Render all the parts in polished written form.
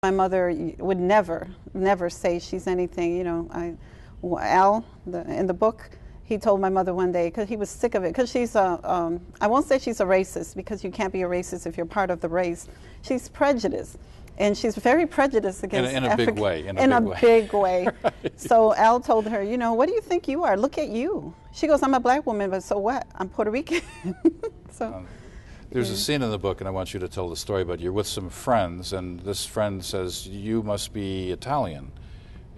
My mother would never, never say she's anything. You know, Al, in the book, he told my mother one day, because he was sick of it, because she's a, I won't say she's a racist, because you can't be a racist if you're part of the race. She's prejudiced. And she's very prejudiced against in a big way. In a big way. Right. So Al told her, you know, what do you think you are? Look at you. She goes, I'm a black woman, but so what? I'm Puerto Rican. So. There's a scene in the book, and I want you to tell the story, but you're with some friends, and this friend says, you must be Italian.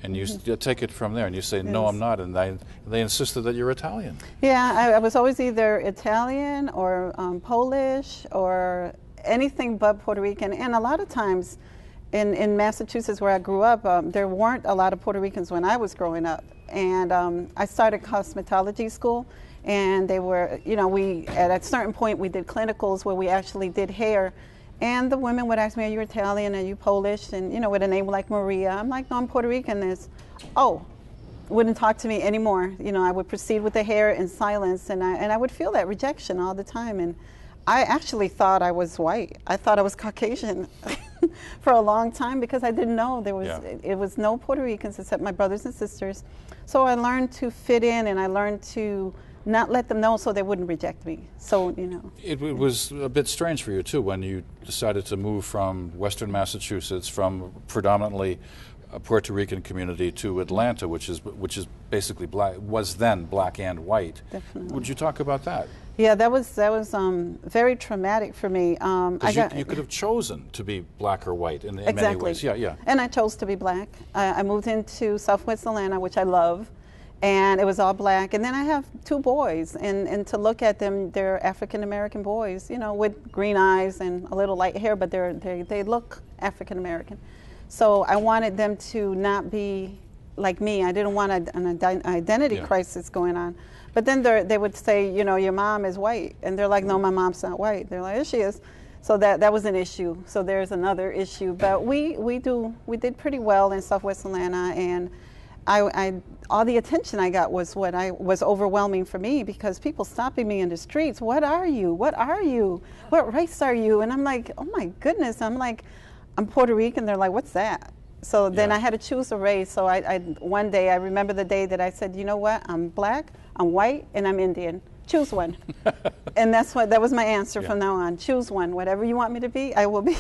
And you take it from there, and you say, no, I'm not, and they insisted that you're Italian. Yeah, I was always either Italian or Polish or anything but Puerto Rican. And a lot of times in Massachusetts, where I grew up, there weren't a lot of Puerto Ricans when I was growing up. And I started cosmetology school, and they were, you know, at a certain point we did clinicals where we actually did hair. And the women would ask me, are you Italian, are you Polish? And, you know, with a name like Maria. I'm like, no, I'm Puerto Rican. Wouldn't talk to me anymore. You know, I would proceed with the hair in silence, and I would feel that rejection all the time. And I actually thought I was white. I thought I was Caucasian for a long time, because I didn't know there was, it was no Puerto Ricans except my brothers and sisters. So I learned to fit in, and I learned to not let them know so they wouldn't reject me. So, you know. It was a bit strange for you, too, when you decided to move from Western Massachusetts, from predominantly a Puerto Rican community, to Atlanta, which is basically black, was then black and white. Definitely. Would you talk about that? Yeah, that was very traumatic for me. You could have chosen to be black or white in many ways. Yeah. And I chose to be black. I moved into Southwest Atlanta, which I love, and it was all black. And then I have two boys, and to look at them, they're African American boys, you know, with green eyes and a little light hair, but they look African American. So I wanted them to not be like me. I didn't want an identity crisis going on. But then they would say, you know, your mom is white. And they're like, no, my mom's not white. They're like, yes, she is. So that was an issue. So there's another issue. But we did pretty well in Southwest Atlanta. And all the attention I got was was overwhelming for me, because people stopping me in the streets. What are you? What are you? What race are you? And I'm like, oh my goodness. I'm like, I'm Puerto Rican. They're like, what's that? So then I had to choose a race. So one day, I remember the day that I said, you know what? I'm black, I'm white, and I'm Indian. Choose one. And that was my answer from now on. Choose one. Whatever you want me to be, I will be.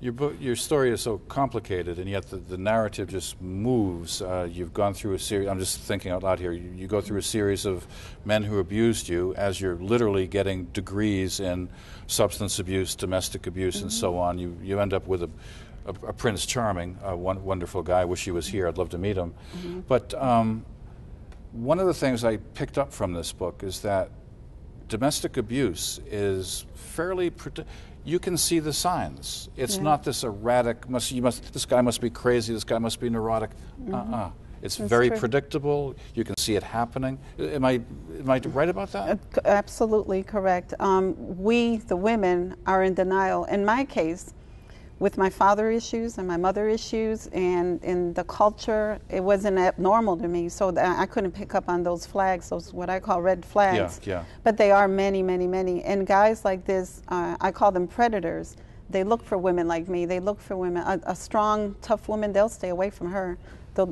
Your story is so complicated, and yet the narrative just moves. You've gone through a series, I'm just thinking out loud here, you go through a series of men who abused you as you're literally getting degrees in substance abuse, domestic abuse, and so on. You end up with a Prince Charming, a wonderful guy. I wish he was here. I'd love to meet him. But one of the things I picked up from this book is that domestic abuse is fairly... You can see the signs. It's not this erratic, this guy must be crazy, this guy must be neurotic. It's very predictable. You can see it happening. Am I right about that? Absolutely correct. We, the women, are in denial. In my case, with my father issues and my mother issues, and in the culture, it wasn't abnormal to me, so that I couldn't pick up on those flags, those what I call red flags. But they are many, many, many. And guys like this, I call them predators. They look for women like me. They look for women. A strong, tough woman, they'll stay away from her.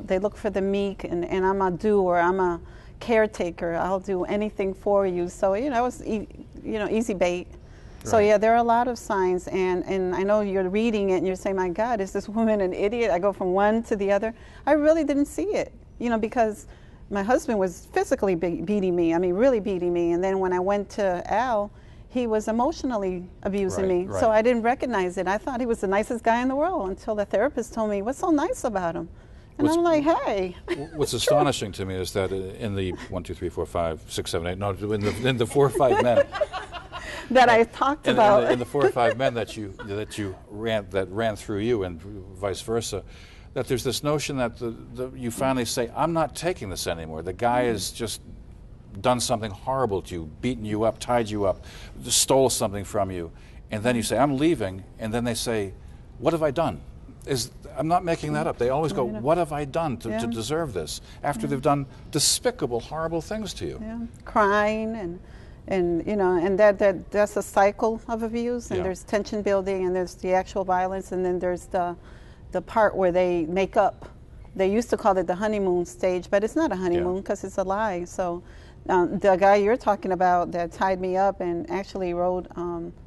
They look for the meek, and I'm a doer, I'm a caretaker. I'll do anything for you. So, you know, it's easy bait. So yeah, there are a lot of signs, and I know you're reading it and you're saying, my God, is this woman an idiot? I go from one to the other. I really didn't see it, you know, because my husband was physically beating me, I mean, really beating me. And then when I went to Al, he was emotionally abusing me. So I didn't recognize it. I thought he was the nicest guy in the world until the therapist told me, what's so nice about him? And I'm like, hey. What's astonishing to me is that in the 1, 2, 3, 4, 5, 6, 7, 8, no, in the 4 or 5 men that I talked about, in the 4 or 5 men that ran through you, and vice versa, that there's this notion that you finally say, I'm not taking this anymore. The guy has just done something horrible to you, beaten you up, tied you up, stole something from you, and then you say, I'm leaving, and then they say, what have I done? I'm not making that up. They always go, what have I done to deserve this? After they've done despicable, horrible things to you. Crying, and And you know, and that's a cycle of abuse, and Yeah. there's tension building, and there's the actual violence, and then there's the part where they make up. They used to call it the honeymoon stage, but it's not a honeymoon because it's a lie. So the guy you're talking about that tied me up and actually wrote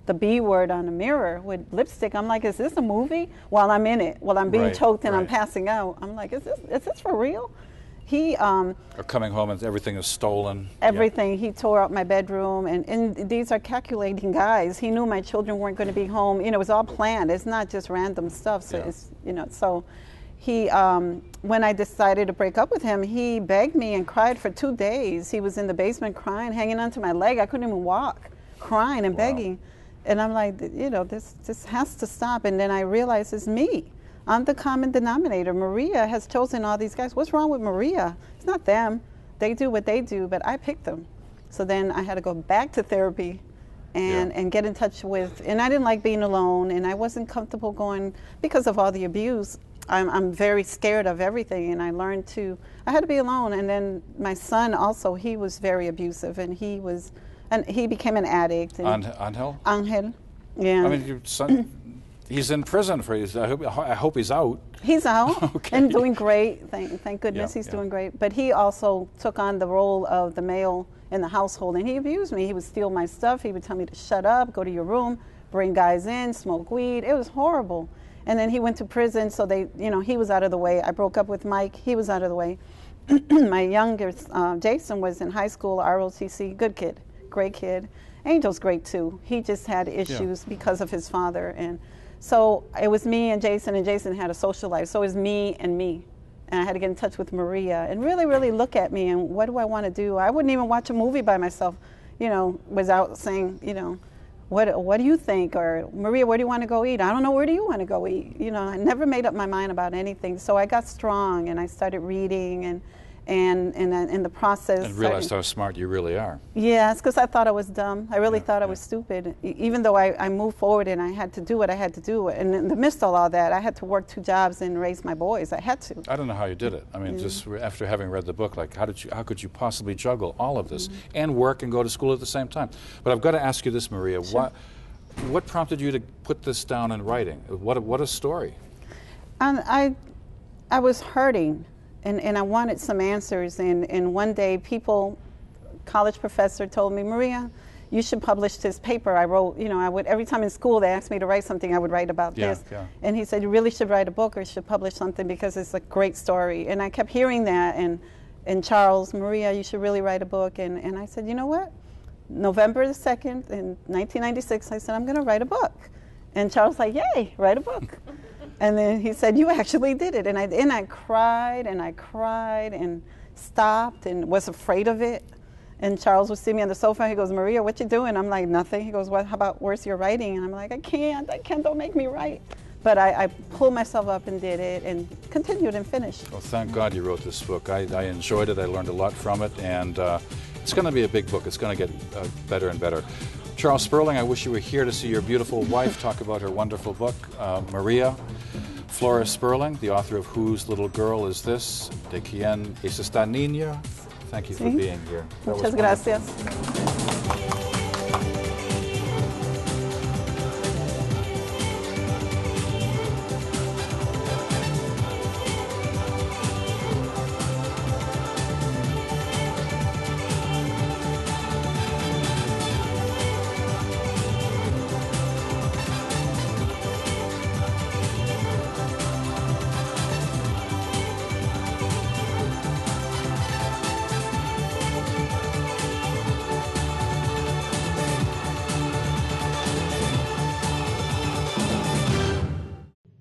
the B word on the mirror with lipstick, I'm like, is this a movie? While I'm in it, while I'm being choked and I'm passing out, I'm like, is this for real? He or coming home and everything is stolen. Everything. He tore up my bedroom, and these are calculating guys. He knew my children weren't going to be home. You know, it was all planned. It's not just random stuff. So it's, you know, so he, when I decided to break up with him, he begged me and cried for 2 days. He was in the basement crying, hanging onto my leg. I couldn't even walk, crying and begging. And I'm like, you know, this has to stop. And then I realized it's me. I'm the common denominator. Maria has chosen all these guys. What's wrong with Maria? It's not them. They do what they do, but I picked them. So then I had to go back to therapy and get in touch with, and I didn't like being alone, and I wasn't comfortable going because of all the abuse. I'm very scared of everything, and I learned I had to be alone. And then my son also, he was very abusive, and he became an addict. Angel? Angel, yeah. I mean, your son, he's in prison for his, I hope he's out. He's out Okay. and doing great. Thank goodness he's doing great. But he also took on the role of the male in the household, and he abused me. He would steal my stuff. He would tell me to shut up, go to your room, bring guys in, smoke weed. It was horrible. And then he went to prison, so he was out of the way. I broke up with Mike. He was out of the way. My youngest, Jason, was in high school, ROTC, good kid, great kid. Angel's great too. He just had issues because of his father. And so it was me and Jason had a social life. So it was me. And I had to get in touch with Maria and really, really look at me and what do I want to do? I wouldn't even watch a movie by myself, you know, without saying, you know, what do you think? Or Maria, where do you want to go eat? I don't know, where do you want to go eat? You know, I never made up my mind about anything. So I got strong and I started reading and in the process. And realized how smart you really are. Yes, because I thought I was dumb. I really thought I was stupid. Even though I moved forward and I had to do what I had to do. And in the midst of all that, I had to work 2 jobs and raise my boys. I had to. I don't know how you did it. I mean, just after having read the book, like how could you possibly juggle all of this and work and go to school at the same time? But I've got to ask you this, Maria. Sure. What prompted you to put this down in writing? What a story. I was hurting. And I wanted some answers, and one day college professor told me, Maria, you should publish this paper I wrote. You know, I would, every time in school they asked me to write something, I would write about this. Yeah. And he said, you really should write a book or should publish something because it's a great story. And I kept hearing that, and Charles, Maria, you should really write a book. And I said, you know what? November the 2nd in 1996, I said, I'm going to write a book. And Charles was like, yay, write a book. And then he said, you actually did it. And I cried and stopped and was afraid of it. And Charles would see me on the sofa. He goes, Maria, what you doing? I'm like, nothing. He goes, how about where's your writing? And I'm like, I can't, don't make me write. But I pulled myself up and did it and continued and finished. Well, thank God you wrote this book. I enjoyed it. I learned a lot from it. And it's going to be a big book. It's going to get better and better. Charles Sperling, I wish you were here to see your beautiful wife talk about her wonderful book. Maria Flores Sperling, the author of Whose Little Girl Is This? ¿De quién es esta niña? Thank you for being here. Muchas gracias.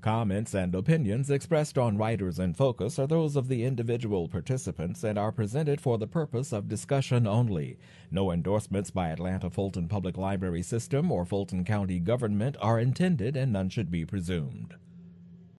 Comments and opinions expressed on Writers in Focus are those of the individual participants and are presented for the purpose of discussion only. No endorsements by Atlanta Fulton Public Library System or Fulton County government are intended, and none should be presumed.